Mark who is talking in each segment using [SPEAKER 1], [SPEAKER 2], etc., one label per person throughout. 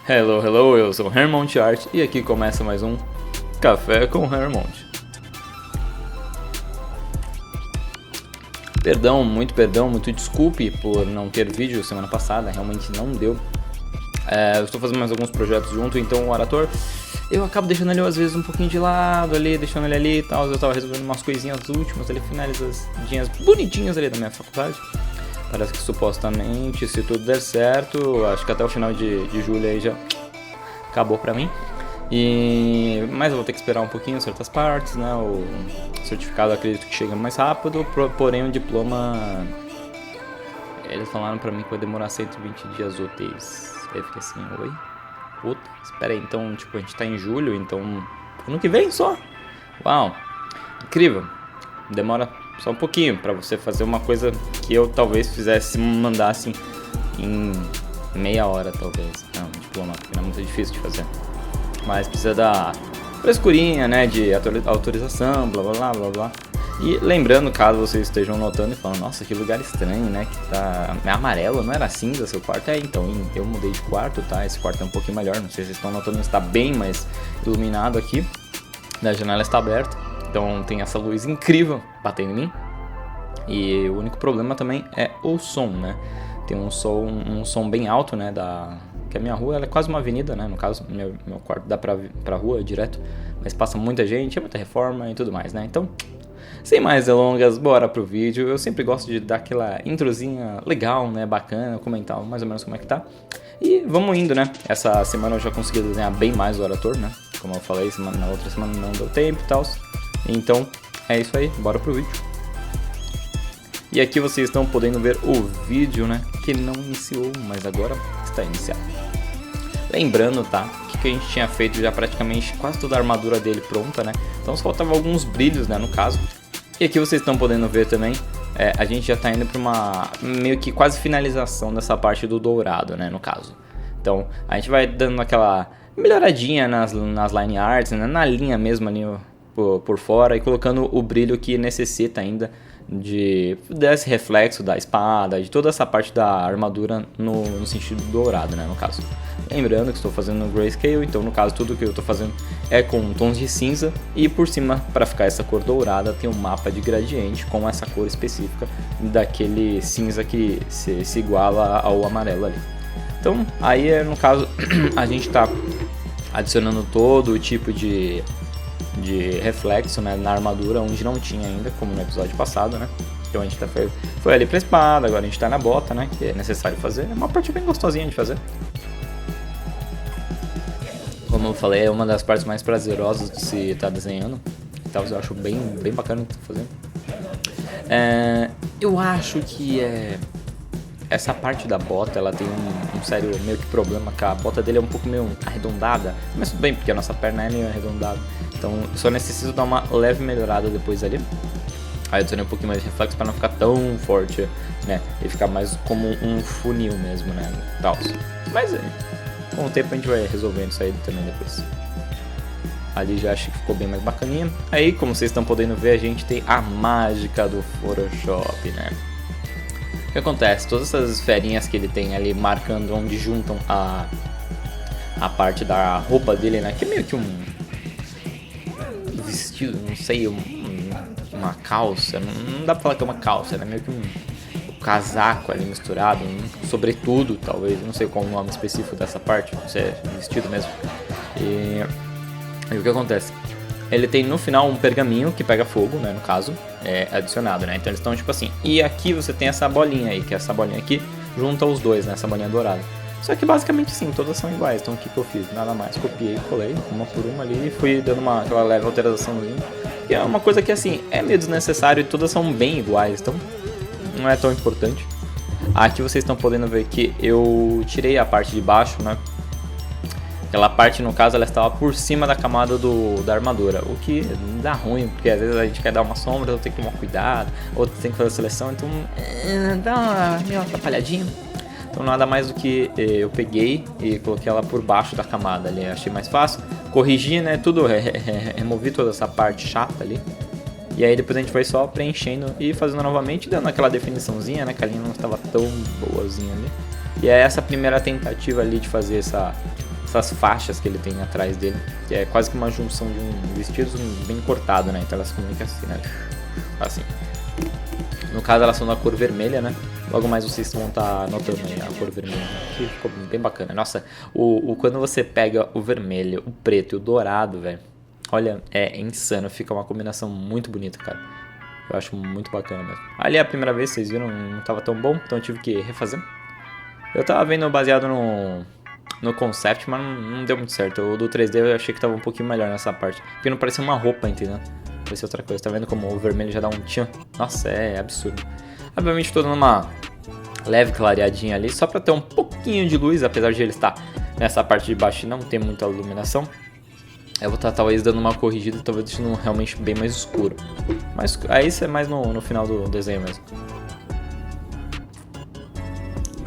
[SPEAKER 1] Hello, hello, eu sou Hermont Art e aqui começa mais um Café com Hermont. Muito desculpe por não ter vídeo semana passada, realmente não deu. Eu estou fazendo mais alguns projetos junto, então o Orator eu acabo deixando ele às vezes um pouquinho de lado ali, deixando ele ali e tal. Eu estava resolvendo umas coisinhas últimas ali, finalizadinhas bonitinhas ali da minha faculdade. Parece que supostamente, se tudo der certo, acho que até o final de julho aí já acabou pra mim. Mas eu vou ter que esperar um pouquinho certas partes, né? O certificado acredito que chega mais rápido, porém o diploma, eles falaram pra mim que vai demorar 120 dias úteis. Aí eu fiquei assim, oi? Puta, espera aí, então tipo, a gente tá em julho, então ano que vem só? Uau, incrível, demora só um pouquinho pra você fazer uma coisa que eu talvez mandasse em meia hora, talvez. Não, um diploma, porque não é muito difícil de fazer. Mas precisa da frescurinha, né, de autorização, blá blá blá blá blá. E lembrando, caso vocês estejam notando e falando, nossa, que lugar estranho, né, que tá amarelo, não era cinza seu quarto? Então, eu mudei de quarto, tá, esse quarto é um pouquinho melhor, não sei se vocês estão notando, está bem mais iluminado aqui. A janela está aberta, então tem essa luz incrível batendo em mim. E o único problema também é o som, né, tem um som bem alto, né, que a minha rua ela é quase uma avenida, né, no caso, meu quarto dá pra rua direto, mas passa muita gente, é muita reforma e tudo mais, né, então, sem mais delongas, bora pro vídeo. Eu sempre gosto de dar aquela introzinha legal, né, bacana, comentar mais ou menos como é que tá. E vamos indo, né, essa semana eu já consegui desenhar bem mais o Orator, né, como eu falei, na outra semana não deu tempo e tal, então é isso aí, bora pro vídeo. E aqui vocês estão podendo ver o vídeo, né, que não iniciou, mas agora está iniciado. Lembrando, tá, que a gente tinha feito já praticamente quase toda a armadura dele pronta, né, então só faltava alguns brilhos, né, no caso. E aqui vocês estão podendo ver também, a gente já está indo para uma meio que quase finalização dessa parte do dourado, né, no caso. Então a gente vai dando aquela melhoradinha nas line arts, né, na linha mesmo ali por fora, e colocando o brilho que necessita ainda desse reflexo da espada, de toda essa parte da armadura no sentido dourado, né, no caso. Lembrando que estou fazendo no grayscale, então no caso tudo que eu estou fazendo é com tons de cinza, e por cima, para ficar essa cor dourada, tem um mapa de gradiente com essa cor específica daquele cinza que se iguala ao amarelo ali. Então aí no caso a gente está adicionando todo o tipo de reflexo, né, na armadura, onde não tinha ainda, como no episódio passado, né. Então a gente foi ali pra espada, agora a gente tá na bota, né, que é necessário fazer. É uma parte bem gostosinha de fazer. Como eu falei, é uma das partes mais prazerosas de se estar desenhando. Então eu acho bem bacana o que tô fazendo. Eu acho que essa parte da bota, ela tem um sério meio que problema, que a bota dele é um pouco meio arredondada, mas tudo bem, porque a nossa perna é meio arredondada, então eu só necessito dar uma leve melhorada depois ali. Aí adicionei um pouquinho mais de reflexo para não ficar tão forte, né, e ficar mais como um funil mesmo, né, tal. Mas com o tempo a gente vai resolvendo isso aí também depois. Ali já acho que ficou bem mais bacaninha. Aí, como vocês estão podendo ver, a gente tem a mágica do Photoshop, né. O que acontece? Todas essas esferinhas que ele tem ali marcando onde juntam a parte da roupa dele, né? Que é meio que um vestido, não sei, uma calça. Não dá pra falar que é uma calça, né? Meio que um casaco ali misturado, um sobretudo, talvez. Não sei qual o nome específico dessa parte, não sei, é vestido mesmo. E o que acontece? Ele tem no final um pergaminho que pega fogo, né, no caso, adicionado, né, então eles estão tipo assim, e aqui você tem essa bolinha aí, que é essa bolinha aqui, junta os dois, né, essa bolinha dourada. Só que basicamente sim, todas são iguais, então o que eu fiz? Nada mais, copiei, colei, uma por uma ali, e fui dando aquela leve alteraçãozinha, que é uma coisa que assim, é meio desnecessário e todas são bem iguais, então não é tão importante. Aqui vocês estão podendo ver que eu tirei a parte de baixo, né. Aquela parte, no caso, ela estava por cima da camada da armadura, o que dá ruim, porque às vezes a gente quer dar uma sombra, eu tenho que tomar cuidado, outro tem que fazer a seleção, então dá uma meio atrapalhadinha. Então nada mais do que eu peguei e coloquei ela por baixo da camada ali, achei mais fácil, corrigi, né, tudo, removi toda essa parte chata ali, e aí depois a gente vai só preenchendo e fazendo novamente, dando aquela definiçãozinha, né, que a linha não estava tão boazinha ali. E é essa primeira tentativa ali de fazer essas faixas que ele tem atrás dele, que é quase que uma junção de um vestido bem cortado, né? Então elas se comunicam assim, né? Assim. No caso elas são da cor vermelha, né? Logo mais vocês vão estar notando aí a cor vermelha, que ficou bem bacana. Nossa, quando você pega o vermelho, o preto e o dourado, velho, olha, é insano, fica uma combinação muito bonita, cara. Eu acho muito bacana mesmo. Ali é a primeira vez, vocês viram, não tava tão bom, então eu tive que refazer. Eu tava vendo baseado no concept, mas não deu muito certo. O do 3D eu achei que tava um pouquinho melhor nessa parte, porque não parecia uma roupa, entendeu? Parecia outra coisa. Tá vendo como o vermelho já dá um tchan? Nossa, é absurdo. Obviamente tô dando uma leve clareadinha ali, só pra ter um pouquinho de luz, apesar de ele estar nessa parte de baixo e não ter muita iluminação. Eu vou estar talvez dando uma corrigida, talvez deixando realmente bem mais escuro. Mas aí isso é mais no final do desenho mesmo.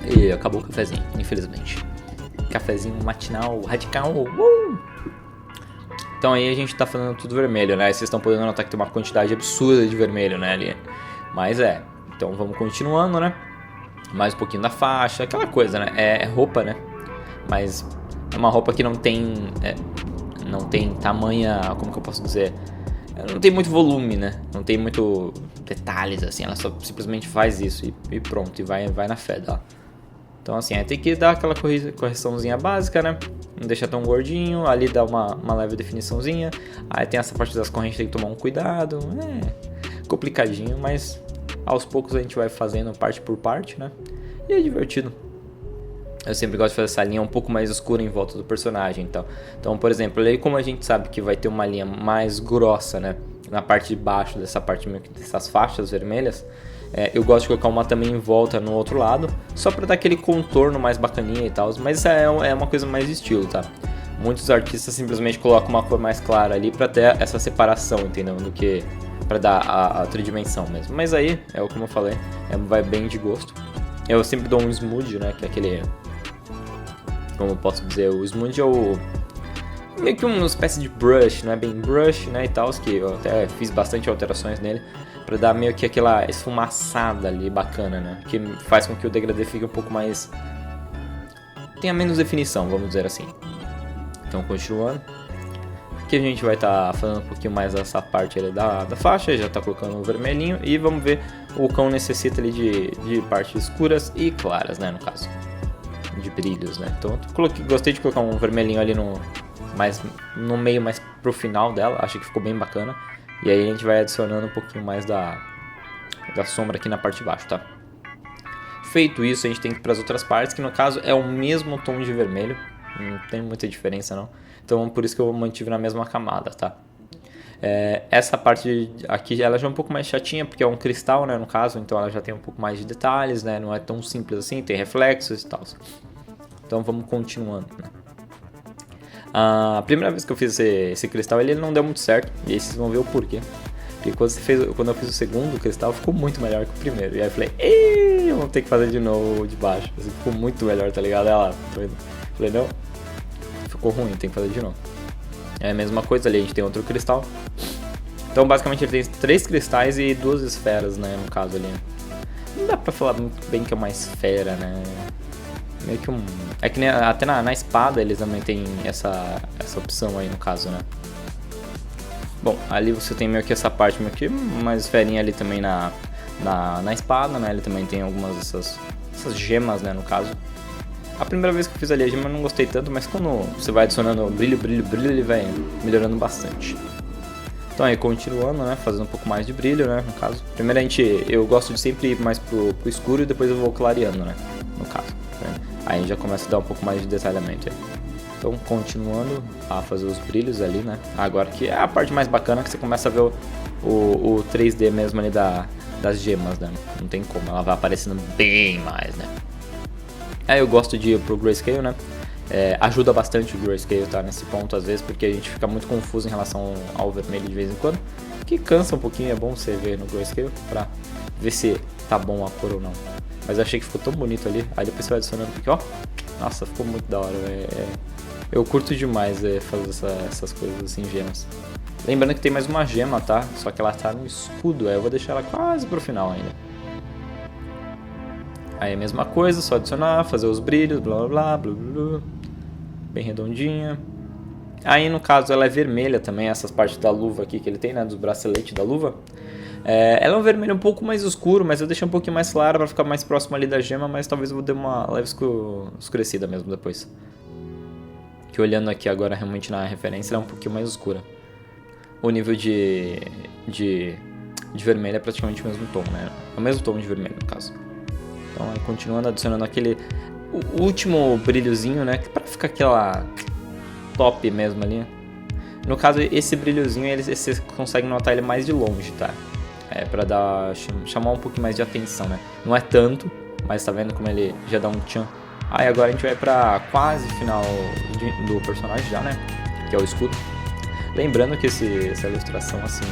[SPEAKER 1] E acabou o cafezinho, infelizmente. Cafezinho matinal, radical. Então aí a gente tá fazendo tudo vermelho, né? Vocês estão podendo notar que tem uma quantidade absurda de vermelho, né, ali. Mas então vamos continuando, né? Mais um pouquinho da faixa, aquela coisa, né? É roupa, né? Mas é uma roupa que não tem tamanha, como que eu posso dizer? Não tem muito volume, né? Não tem muito detalhes, assim. Ela só simplesmente faz isso e pronto, e vai na fé dela. Então assim, tem que dar aquela correçãozinha básica, né? Não deixar tão gordinho, ali dá uma leve definiçãozinha. Aí tem essa parte das correntes, tem que tomar um cuidado. É complicadinho, mas aos poucos a gente vai fazendo parte por parte, né? E é divertido. Eu sempre gosto de fazer essa linha um pouco mais escura em volta do personagem, então por exemplo, aí como a gente sabe que vai ter uma linha mais grossa, né? Na parte de baixo dessa parte, dessas faixas vermelhas, eu gosto de colocar uma também em volta no outro lado, só para dar aquele contorno mais bacaninha e tal, mas é uma coisa mais de estilo, tá? Muitos artistas simplesmente colocam uma cor mais clara ali para ter essa separação, entendeu? Do que para dar a tridimensão mesmo. Mas aí, como eu falei, vai bem de gosto. Eu sempre dou um smooth, né? Que é aquele... Como eu posso dizer, o smooth é meio que uma espécie de brush, não é bem brush, né, e tal, que eu até fiz bastante alterações nele, pra dar meio que aquela esfumaçada ali bacana, né, que faz com que o degradê fique um pouco mais... tenha menos definição, vamos dizer assim. Então, continuando. Aqui a gente vai estar fazendo um pouquinho mais dessa parte ali da faixa, já tá colocando o vermelhinho, e vamos ver, o cão necessita ali de partes escuras e claras, né, no caso. De brilhos, né, então gostei de colocar um vermelhinho ali no meio, mais pro final dela, acho que ficou bem bacana. E aí a gente vai adicionando um pouquinho mais da sombra aqui na parte de baixo, tá? Feito isso, a gente tem que ir para as outras partes, que no caso é o mesmo tom de vermelho, não tem muita diferença não. Então por isso que eu mantive na mesma camada, tá? Essa parte aqui ela já é um pouco mais chatinha, porque é um cristal, né, no caso, então ela já tem um pouco mais de detalhes, né, não é tão simples assim, tem reflexos e tal. Então vamos continuando, né? A primeira vez que eu fiz esse cristal, ele não deu muito certo, e aí vocês vão ver o porquê. Porque quando eu fiz o segundo cristal, ficou muito melhor que o primeiro. E aí eu falei, eu vou ter que fazer de novo de baixo, assim, ficou muito melhor, tá ligado? Ela, falei, não, ficou ruim, tem que fazer de novo. É a mesma coisa ali, a gente tem outro cristal. Então basicamente ele tem 3 cristais e 2 esferas, né, no caso ali. Não dá pra falar muito bem que é uma esfera, né? Meio que é que nem, até na espada eles também tem essa opção aí no caso, né? Bom, ali você tem meio que essa parte, meio que uma esferinha ali também na espada, né? Ele também tem algumas dessas gemas, né, no caso. A primeira vez que eu fiz ali a gema eu não gostei tanto, mas quando você vai adicionando brilho, ele vai melhorando bastante. Então aí continuando, né, fazendo um pouco mais de brilho, né, no caso. Primeiro eu gosto de sempre ir mais pro escuro e depois eu vou clareando, né, no caso. Aí já começa a dar um pouco mais de detalhamento aí. Então continuando a fazer os brilhos ali, né. Agora que é a parte mais bacana, que você começa a ver o 3D mesmo ali das gemas, né. Não tem como, ela vai aparecendo bem mais, né. Aí eu gosto de ir pro Grayscale, né. Ajuda bastante o Grayscale, tá, nesse ponto às vezes, porque a gente fica muito confuso em relação ao vermelho de vez em quando, que cansa um pouquinho, é bom você ver no Grayscale pra ver se tá bom a cor ou não. Mas eu achei que ficou tão bonito ali, aí depois você vai adicionando aqui, ó, nossa, ficou muito da hora, eu curto demais fazer essas coisas assim, gemas. Lembrando que tem mais uma gema, tá, só que ela tá no escudo, aí eu vou deixar ela quase pro final ainda. Aí a mesma coisa, só adicionar, fazer os brilhos, blá blá blá blá blá. bem redondinha. Aí no caso ela é vermelha também, essas partes da luva aqui que ele tem, né, dos braceletes da luva. Ela é um vermelho um pouco mais escuro, mas eu deixei um pouquinho mais claro para ficar mais próximo ali da gema, mas talvez eu vou dar uma leve escurecida mesmo depois. Que olhando aqui agora realmente na referência ela é um pouquinho mais escura. O nível de vermelho é praticamente o mesmo tom, né? É o mesmo tom de vermelho no caso. Então aí continuando adicionando o último brilhozinho, né, para ficar aquela top mesmo ali. No caso esse brilhozinho você consegue notar ele mais de longe, tá? Pra chamar um pouquinho mais de atenção, né? Não é tanto, mas tá vendo como ele já dá um tchan. Aí agora a gente vai pra quase final do personagem já, né? Que é o escudo. Lembrando que essa ilustração, assim,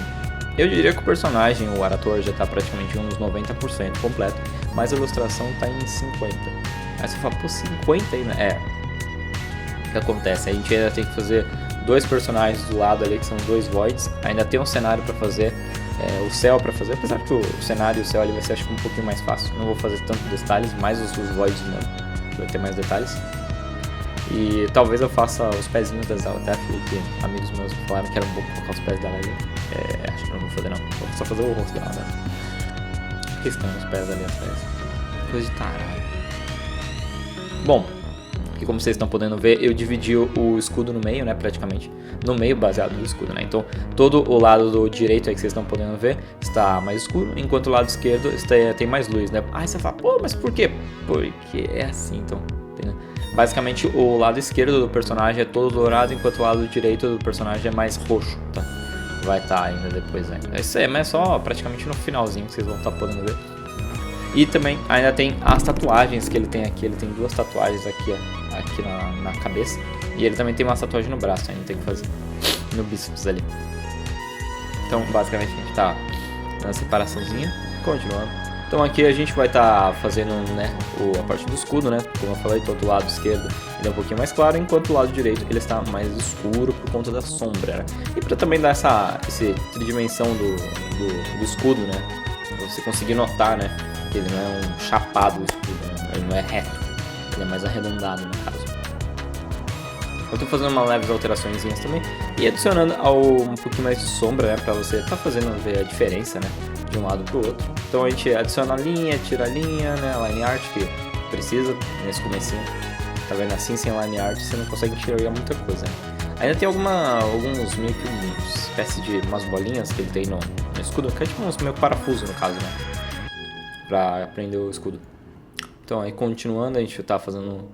[SPEAKER 1] eu diria que o personagem, o Arator, já tá praticamente uns 90% completo, mas a ilustração tá em 50%. Aí você fala, pô, 50 ainda? O que acontece? A gente ainda tem que fazer 2 personagens do lado ali, que são 2 voids. Ainda tem um cenário pra fazer, o céu pra fazer, apesar que o cenário e o céu ali vai ser, acho que um pouquinho mais fácil. Não vou fazer tanto detalhes, mais os voids mesmo, vai ter mais detalhes. E talvez eu faça os pezinhos da Zelda, até que amigos meus falaram que era um pouco colocar os pés dela ali. Acho que não vou fazer não, vou só fazer o rosto dela, né? Por que estão os pés ali atrás? Coisa de tarado. Bom, que como vocês estão podendo ver, eu dividi o escudo no meio, né, praticamente. No meio baseado no escudo, né? Então todo o lado do direito aí que vocês estão podendo ver está mais escuro, enquanto o lado esquerdo tem mais luz, né? Aí você fala, pô, mas por quê? Porque é assim, então, entendeu? Basicamente o lado esquerdo do personagem é todo dourado, enquanto o lado direito do personagem é mais roxo, tá? Vai estar ainda depois ainda. Isso aí, mas é só praticamente no finalzinho que vocês vão estar podendo ver. E também ainda tem as tatuagens que ele tem aqui. Ele tem 2 tatuagens aqui, ó, aqui na cabeça. E ele também tem uma tatuagem no braço, ainda tem que fazer no bíceps ali. Então basicamente a gente tá na separaçãozinha. Continuando. Então aqui a gente vai estar fazendo, né, a parte do escudo, né, como eu falei, todo o lado esquerdo ele é um pouquinho mais claro, enquanto o lado direito ele está mais escuro por conta da sombra, né? E para também dar essa tridimensão do escudo, né, você conseguir notar, né, que ele não é um chapado escudo, né? Ele não é reto, ele é mais arredondado no caso. Eu tô fazendo umas leves alterações também e adicionando um pouquinho mais de sombra, né, para você tá fazendo ver a diferença, né, de um lado pro outro. Então a gente adiciona a linha, tira a linha, né, a line art que precisa nesse comecinho. Tá vendo, assim sem line art você não consegue tirar muita coisa, né? Ainda tem alguns meio que uma espécie de umas bolinhas que ele tem no escudo, que é tipo uns meio parafuso no caso, né, pra prender o escudo. Então aí continuando a gente tá fazendo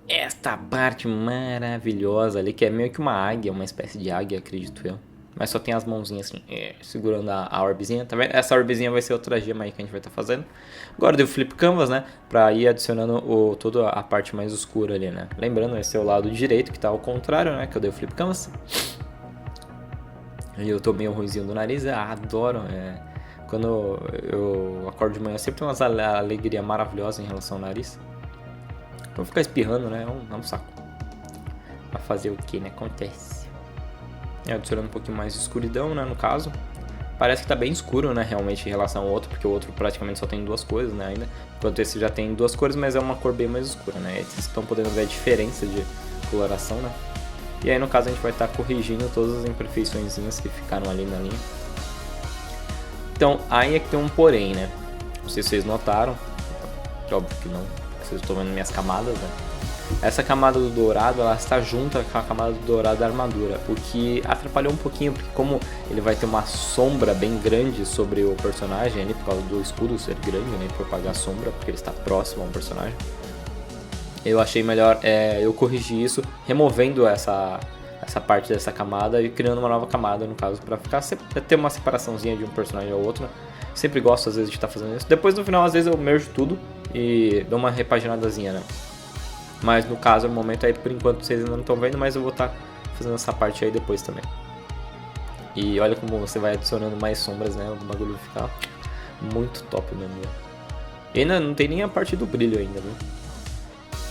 [SPEAKER 1] esta parte maravilhosa ali, que é meio que uma águia, uma espécie de águia, acredito eu. Mas só tem as mãozinhas assim, segurando a orbezinha, tá vendo? Essa orbezinha vai ser outra gema aí que a gente vai estar fazendo. Agora deu flip canvas, né? Pra ir adicionando toda a parte mais escura ali, né? Lembrando, esse é o lado direito, que tá ao contrário, né? Que eu dei o flip canvas. E eu tô meio ruimzinho do nariz, adoro. Quando eu acordo de manhã, sempre tem umas alegria maravilhosa em relação ao nariz. Então ficar espirrando, né? É um saco. Pra fazer o que, né? Acontece. Adicionando um pouquinho mais de escuridão, né, no caso. Parece que tá bem escuro, né, realmente em relação ao outro, porque o outro praticamente só tem 2 cores, né, ainda. Enquanto esse já tem 2 cores, mas é uma cor bem mais escura, né. Vocês estão podendo ver a diferença de coloração, né. E aí, no caso, a gente vai estar corrigindo todas as imperfeiçõezinhas que ficaram ali na linha. Então, aí é que tem um porém, né. Não sei se vocês notaram, que óbvio que não, porque vocês estão vendo minhas camadas, né. Essa camada do dourado, ela está junta com a camada do dourado da armadura, o que atrapalhou um pouquinho, porque como ele vai ter uma sombra bem grande sobre o personagem ali, por causa do escudo ser grande, né, propagar sombra, porque ele está próximo ao personagem, eu achei melhor eu corrigir isso, removendo essa parte dessa camada e criando uma nova camada, no caso, para ter uma separaçãozinha de um personagem ao outro, né? Sempre gosto, às vezes, de estar fazendo isso. Depois, no final, às vezes, eu merjo tudo e dou uma repaginadazinha, né? Mas no caso, no momento aí, por enquanto vocês ainda não estão vendo, mas eu vou estar fazendo essa parte aí depois também. E olha como você vai adicionando mais sombras, né? O bagulho fica muito top mesmo. E ainda não tem nem a parte do brilho ainda, viu?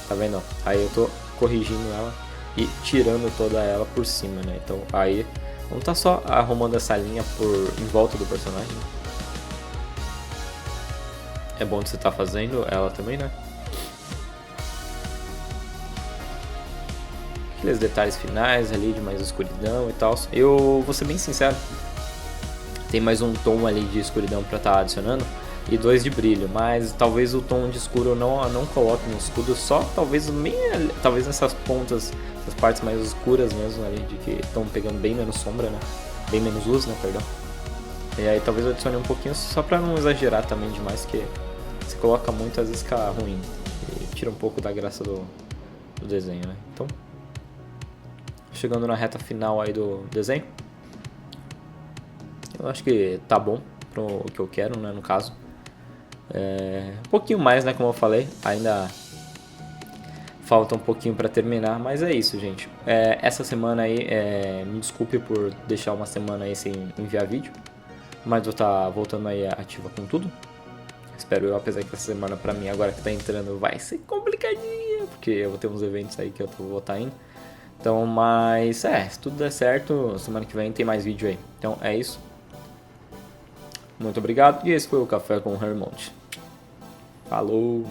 [SPEAKER 1] Tá vendo? Aí eu tô corrigindo ela e tirando toda ela por cima, né? Então aí vamos tá só arrumando essa linha em volta do personagem. É bom que você tá fazendo ela também, né? aqueles detalhes finais ali de mais escuridão e tal. Eu vou ser bem sincero, tem mais um tom ali de escuridão para estar adicionando e 2 de brilho, mas talvez o tom de escuro eu não coloque no escudo, só talvez talvez nessas pontas, as partes mais escuras mesmo ali, de que estão pegando bem menos sombra, né? Bem menos luz, né, perdão. E aí talvez eu adicione um pouquinho só pra não exagerar também demais, que se coloca muito às vezes fica ruim e tira um pouco da graça do desenho, né? Então, chegando na reta final aí do desenho, eu acho que tá bom pro que eu quero, né, no caso. Um pouquinho mais, né, como eu falei, ainda falta um pouquinho pra terminar, mas é isso, gente. Essa semana aí, me desculpe por deixar uma semana aí sem enviar vídeo, mas vou estar voltando aí ativa com tudo. Espero eu, apesar que essa semana pra mim, agora que tá entrando, vai ser complicadinha, porque eu vou ter uns eventos aí que eu vou estar indo. Então, mas se tudo der certo, semana que vem tem mais vídeo aí. Então é isso. Muito obrigado e esse foi o Café com o Hermont. Falou!